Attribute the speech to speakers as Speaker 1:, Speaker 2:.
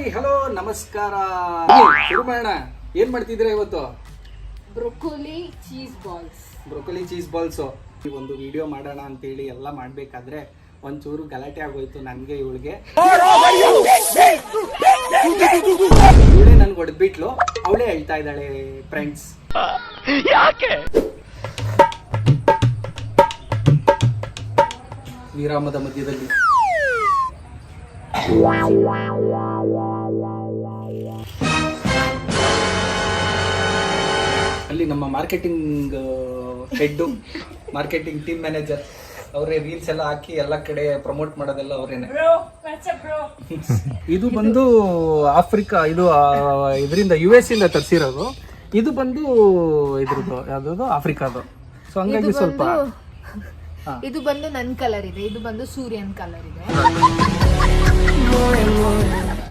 Speaker 1: Hi hello ನಮಸ್ಕಾರ. ಶುರು ಮಾಡೋಣ. ಏನ್ ಮಾಡ್ತಿದ್ದೀರಾ ಇವತ್ತು?
Speaker 2: Broccoli cheese balls.
Speaker 1: Broccoli cheese balls. ಒಂದು ವಿಡಿಯೋ ಮಾಡೋಣ ಅಂತೇಳಿ ಎಲ್ಲ ಮಾಡಬೇಕಾದ್ರೆ ಒಂಚೂರು ಗಲಾಟೆ ಆಗೋಯ್ತು ನನಗೆ ಇವಳಿಗೆ. ಇವಳೇ ನನ್ಗೆ ಹೊಡೆದ್ಬಿಟ್ಲು. ಅವಳೇ ಹೇಳ್ತಾ ಇದ್ದಾಳೆ ಫ್ರೆಂಡ್ಸ್. ಯಾಕೆ ವಿರಾಮದ ಮಧ್ಯದಲ್ಲಿ ಅಲ್ಲಿ ನಮ್ಮ marketing head, marketing team manager ಅವರೇ ರೀಲ್ಸ್ ಎಲ್ಲ ಹಾಕಿ ಎಲ್ಲ ಕಡೆ ಪ್ರಮೋಟ್ ಮಾಡೋದೆಲ್ಲ ಅವರೇನೆ. ಇದು ಬಂದು ಆಫ್ರಿಕಾ, ಇದು ಇದರಿಂದ US ಇಂದ ತರಿಸಿರೋದು. ಇದು ಬಂದು ಇದ್ರದ್ದು ಯಾವ್ದು ಆಫ್ರಿಕಾದು. ಸೊ ಹಂಗಾಗಿ ಸ್ವಲ್ಪ
Speaker 2: ಇದು ಬಂದು ನನ್ ಕಲರ್ ಇದೆ, ಇದು ಬಂದು ಸೂರ್ಯನ್ ಕಲರ್ ಇದೆ.